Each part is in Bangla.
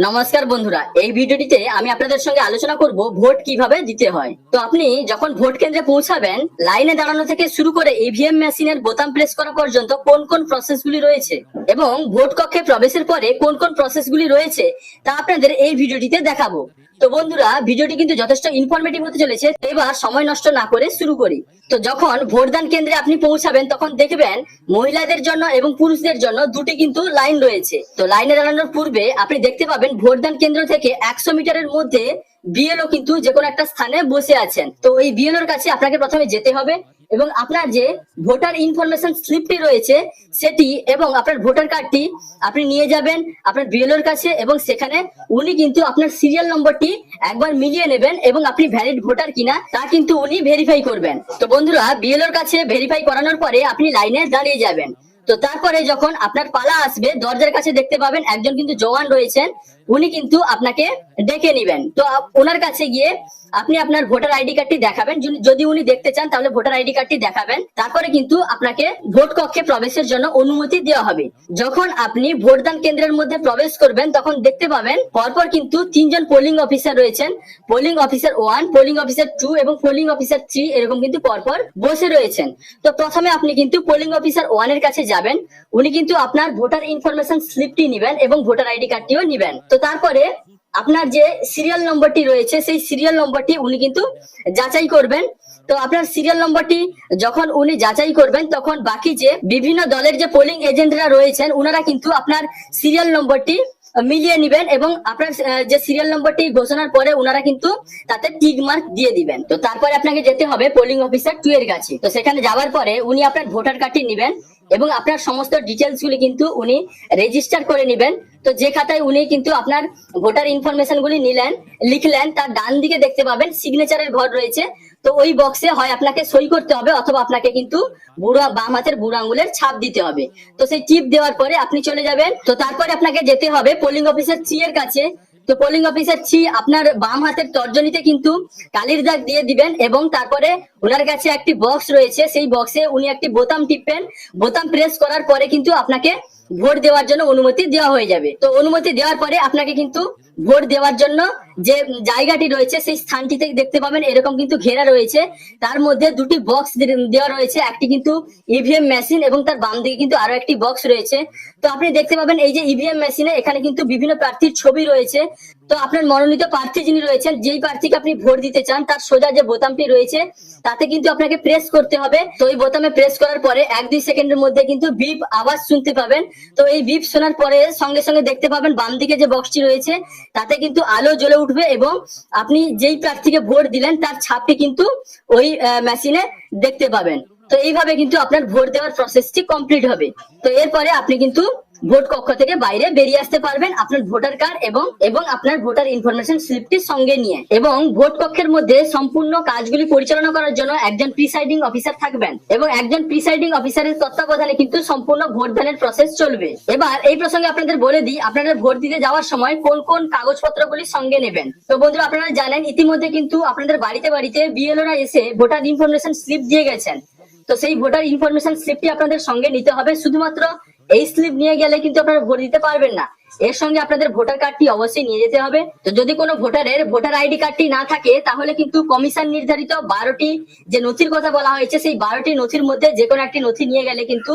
নমস্কার বন্ধুরা, এই ভিডিওটিতে আমি আপনাদের সঙ্গে আলোচনা করব ভোট কিভাবে দিতে হয়। তো আপনি যখন ভোট কেন্দ্রে পৌঁছাবেন, লাইনে দাঁড়ানো থেকে শুরু করে ইভিএম মেশিনের বোতাম প্রেস করা পর্যন্ত কোন কোন প্রসেসগুলি রয়েছে এবং ভোট কক্ষে প্রবেশের পরে কোন কোন প্রসেসগুলি রয়েছে তা আপনাদের এই ভিডিওটিতে দেখাবো। তো বন্ধুরা, ভিডিওটি কিন্তু যথেষ্ট ইনফরমেটিভ হতে চলেছে। এবার সময় নষ্ট না করে শুরু করি। তো যখন ভোটদান কেন্দ্রে আপনি পৌঁছাবেন তখন দেখবেন মহিলাদের জন্য এবং পুরুষদের জন্য দুটি কিন্তু লাইন রয়েছে। তো লাইনে দাঁড়ানোর পূর্বে আপনি দেখতে পাবেন ভোটদান কেন্দ্র থেকে 100 মিটারের মধ্যে বিএলও কিন্তু যে কোনো একটা স্থানে বসে আছেন। তো এই বিএলওর কাছে আপনাকে প্রথমে যেতে হবে এবং আপনার যে ভোটার ইনফরমেশন স্লিপটি রয়েছে সেটি এবং আপনার ভোটার কার্ডটি আপনি নিয়ে যাবেন আপনার বিএলওর কাছে এবং সেখানে উনি কিন্তু আপনার সিরিয়াল নম্বরটি একবার মিলিয়ে নেবেন এবং আপনি ভ্যালিড ভোটার কিনা তা কিন্তু উনি ভেরিফাই করবেন। তো বন্ধুরা, বিএলওর কাছে ভেরিফাই করানোর পরে আপনি লাইনে দাঁড়িয়ে যাবেন। তো তারপরে যখন আপনার পালা আসবে, দরজার কাছে দেখতে পাবেন একজন কিন্তু জওয়ান রয়েছেন, উনি কিন্তু আপনাকে ডেকে নিবেন। তো ওনার কাছে গিয়ে আপনি আপনার ভোটার আইডি কার্ডটি দেখাবেন। যদি উনি দেখতে চান তাহলে ভোটার আইডি কার্ডটি দেখাবেন। তারপরে কিন্তু আপনাকে ভোট কক্ষে প্রবেশের জন্য অনুমতি দেওয়া হবে। যখন আপনি ভোটদান কেন্দ্রের মধ্যে প্রবেশ করবেন তখন দেখতে পাবেন পরপর কিন্তু তিনজন পোলিং অফিসার রয়েছেন। পোলিং অফিসার 1, পোলিং অফিসার 2 এবং পোলিং অফিসার 3 এরকম কিন্তু পরপর বসে রয়েছেন। তো প্রথমে আপনি কিন্তু পোলিং অফিসার 1 এর কাছে যাবেন। উনি কিন্তু আপনার ভোটার ইনফরমেশন স্লিপটি নিবেন এবং ভোটার আইডি কার্ডটিও নিবেন। তো তারপরে আপনার যে সিরিয়াল নম্বরটি রয়েছে সেই সিরিয়াল নম্বরটি উনি কিন্তু যাচাই করবেন। তো আপনার সিরিয়াল নম্বরটি যখন উনি যাচাই করবেন তখন বাকি যে বিভিন্ন দলের যে পোলিং এজেন্টরা রয়েছেন ওনারা কিন্তু আপনার সিরিয়াল নম্বরটি মিলিয়ে নিবেন এবং আপনার যে সিরিয়াল নম্বরটি ঘোষণার পরে ওনারা কিন্তু তাতে টিক মার্ক দিয়ে দিবেন। তো তারপরে আপনাকে যেতে হবে পোলিং অফিসার 2 এর কাছে। তো সেখানে যাওয়ার পরে উনি আপনার ভোটার কার্ডটি নিবেন এবং আপনার সমস্ত ডিটেলস গুলি কিন্তু উনি রেজিস্টার করে নেবেন। তো যে খাতায় উনি কিন্তু আপনার ভোটার ইনফরমেশন গুলি নিলেন, লিখলেন, তার ডান দিকে দেখতে পাবেন সিগনেচারের ঘর রয়েছে। তো ওই বক্সে হয় আপনাকে সই করতে হবে অথবা আপনাকে কিন্তু বাম হাতের বুড়ো আঙুলের ছাপ দিতে হবে। তো সেই টিপ দেওয়ার পরে আপনি চলে যাবেন। তো তারপরে আপনাকে যেতে হবে পোলিং অফিসার 3 এর কাছে। তো পোলিং অফিসার 3 আপনার বাম হাতের তর্জনীতে কিন্তু কালির দাগ দিয়ে দিবেন এবং তারপরে ওনার কাছে একটি বক্স রয়েছে, সেই বক্সে উনি একটি বোতাম টিপবেন। বোতাম প্রেস করার পরে কিন্তু আপনাকে ভোট দেওয়ার জন্য অনুমতি দেওয়া হয়ে যাবে। তো অনুমতি দেওয়ার পরে আপনাকে কিন্তু ভোট দেওয়ার জন্য যে জায়গাটি রয়েছে সেই স্থানটিতে দেখতে পাবেন এরকম কিন্তু ঘেরা রয়েছে। তার মধ্যে দুটি বক্স দেওয়া রয়েছে, একটি কিন্তু ইভিএম মেশিন এবং তার বাম দিকে কিন্তু আরো একটি বক্স রয়েছে। তো আপনি দেখতে পাবেন এই যে ইভিএম মেশিনে এখানে কিন্তু বিভিন্ন প্রার্থীর ছবি রয়েছে। তো আপনার মনোনীত প্রার্থী যিনি রয়েছেন, যেই প্রার্থীকে আপনি ভোট দিতে চান তার সোজা যে বোতামটি রয়েছে তাতে কিন্তু আপনাকে প্রেস করতে হবে। তো এই বোতামে প্রেস করার পরে 1-2 সেকেন্ডের মধ্যে কিন্তু বিপ আওয়াজ শুনতে পাবেন। তো এই বিপ শোনার পরে সঙ্গে সঙ্গে দেখতে পাবেন বাম দিকে যে বক্সটি রয়েছে তাতে কিন্তু আলো জ্বলে উঠবে এবং আপনি যেই প্রার্থীকে ভোট দিলেন তার ছাপটি কিন্তু ওই মেশিনে দেখতে পাবেন। তো এইভাবে কিন্তু আপনার ভোট দেওয়ার প্রসেসটি কমপ্লিট হবে। তো এরপরে আপনি কিন্তু ভোট কক্ষ থেকে বাইরে বেরিয়ে আসতে পারবেন আপনার ভোটার কার্ড এবং আপনার ভোটার ইনফরমেশন স্লিপটি সঙ্গে নিয়ে। এবং ভোট কক্ষের মধ্যে সম্পূর্ণ কাজগুলি পরিচালনা করার জন্য একজন প্রিসাইডিং অফিসার থাকবেন এবং একজন প্রিসাইডিং অফিসারের তত্ত্বাবধানে কিন্তু সম্পূর্ণ ভোটদানের প্রসেস চলবে। এবার এই প্রসঙ্গে আপনাদের বলে দিই, আপনারা ভোট দিতে যাওয়ার সময় কোন কোন কাগজপত্রগুলি সঙ্গে নেবেন। তো বন্ধুরা, আপনারা জানেন ইতিমধ্যে কিন্তু আপনাদের বাড়িতে বাড়িতে বিএলওরা এসে ভোটার ইনফরমেশন স্লিপ দিয়ে গেছেন। তো সেই ভোটার ইনফরমেশন স্লিপটি আপনাদের সঙ্গে নিতে হবে। শুধুমাত্র এই স্লিপ নিয়ে গেলে কিন্তু আপনারা ভোট দিতে পারবেন না, এর সঙ্গে আপনাদের ভোটার কার্ডটি অবশ্যই নিয়ে যেতে হবে। তো যদি কোনো ভোটারের ভোটার আইডি কার্ডটি না থাকে তাহলে কিন্তু কমিশন নির্ধারিত 12টি যে নথির কথা বলা হয়েছে সেই 12টি নথির মধ্যে যে কোনো একটি নথি নিয়ে গেলে কিন্তু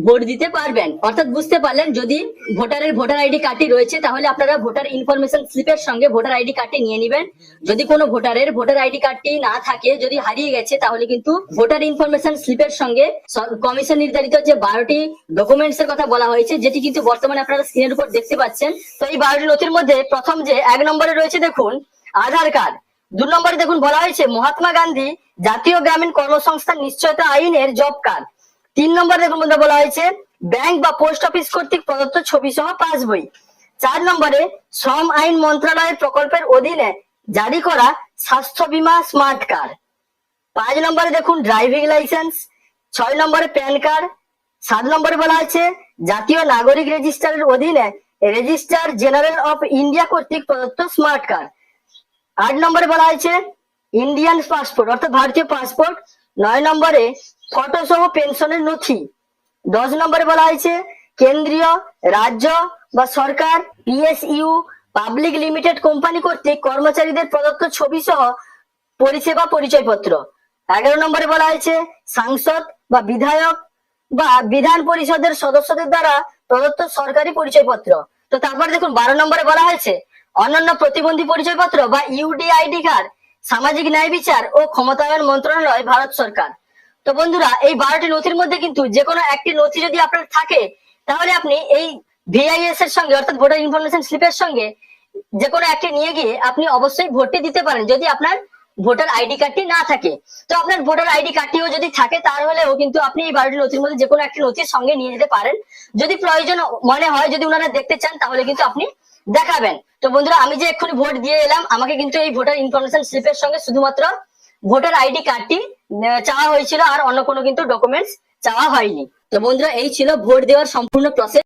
ভোট দিতে পারবেন। অর্থাৎ বুঝতে পারলেন, যদি ভোটারের ভোটার আইডি কার্ডটি রয়েছে তাহলে আপনারা ভোটার ইনফরমেশন স্লিপের সঙ্গে ভোটার আইডি কার্ডটি নিয়ে নেবেন। যদি কোনো ভোটারের ভোটার আইডি কার্ডটি না থাকে, যদি হারিয়ে গেছে, তাহলে কিন্তু ভোটার ইনফরমেশন স্লিপের সঙ্গে কমিশন নির্ধারিত যে 12টি ডকুমেন্টস এর কথা বলা হয়েছে, যেটি কিন্তু বর্তমানে আপনারা স্ক্রিনের উপর দেখতে পাচ্ছেন। তো এই 12টি নথির মধ্যে প্রথম যে 1 নম্বরে রয়েছে দেখুন আধার কার্ড। 2 নম্বরে দেখুন বলা হয়েছে মহাত্মা গান্ধী জাতীয় গ্রামীণ কর্মসংস্থান নিশ্চয়তা আইনের জব কার্ড। 3 নম্বরে দেখুন বলা হয়েছে ব্যাংক বা পোস্ট অফিস কর্তৃক প্রদত্ত ছবি সহ পাসবই। 4 নম্বরে শ্রম আইন মন্ত্রণালয়ের প্রকল্পের অধীনে জারি করা স্বাস্থ্য বীমা স্মার্ট কার্ড। 5 নম্বরে দেখুন ড্রাইভিং লাইসেন্স। 6 নম্বরে প্যান কার্ড। 7 নম্বরে বলা আছে জাতীয় নাগরিক রেজিস্টারের অধীনে রেজিস্ট্রার জেনারেল অফ ইন্ডিয়া কর্তৃক প্রদত্ত স্মার্ট কার্ড। 8 নম্বরে বলা হয়েছে ইন্ডিয়ান পাসপোর্ট অর্থাৎ ভারতীয় পাসপোর্ট। 9 নম্বরে ফটো সহ পেনশনের নথি। 10 নম্বরে বলা হয়েছে কেন্দ্রীয়, রাজ্য বা সরকার, পিএসইউ পাবলিক লিমিটেড কোম্পানি কর্তৃক কর্মচারীদের প্রদত্ত ছবি সহ পরিষেবা পরিচয়পত্র। 11 নম্বরে বলা হয়েছে সাংসদ বা বিধায়ক বা বিধান পরিষদের সদস্যদের দ্বারা প্রদত্ত সরকারি পরিচয়পত্র। তো তারপর দেখুন 12 নম্বরে বলা হয়েছে অন্যান্য প্রতিবন্ধী পরিচয়পত্র বা ইউডিআইডি কার্ড, সামাজিক ন্যায় বিচার ও ক্ষমতায়ন মন্ত্রণালয়, ভারত সরকার। তো বন্ধুরা এই 12টি নথির মধ্যে কিন্তু যে কোনো একটি নথি যদি আপনার থাকে তাহলে আপনি এই ভিআইএস এর সঙ্গে অর্থাৎ ভোটার ইনফরমেশন স্লিপের সঙ্গে যে কোনো একটি নিয়ে গিয়ে আপনি অবশ্যই ভোটটি দিতে পারেন যদি আপনার ভোটার আইডি কার্ডটি না থাকে। তো আপনার ভোটার আইডি কার্ডটিও যদি থাকে তাহলেও কিন্তু আপনি এই 12টি নথির মধ্যে যে কোনো একটি নথির সঙ্গে নিয়ে যেতে পারেন। যদি প্রয়োজন মনে হয়, যদি ওনারা দেখতে চান তাহলে কিন্তু আপনি দেখাবেন। তো বন্ধুরা আমি যে এক্ষুনি ভোট দিয়ে এলাম, আমাকে কিন্তু এই ভোটার ইনফরমেশন স্লিপের সঙ্গে শুধুমাত্র ভোটার আইডি কার্ডটি চাওয়া হয়েছিল, আর অন্য কোনো কিন্তু ডকুমেন্টস চাওয়া হয়নি। তো বন্ধুরা এই ছিল ভোট দেওয়ার সম্পূর্ণ প্রসেস।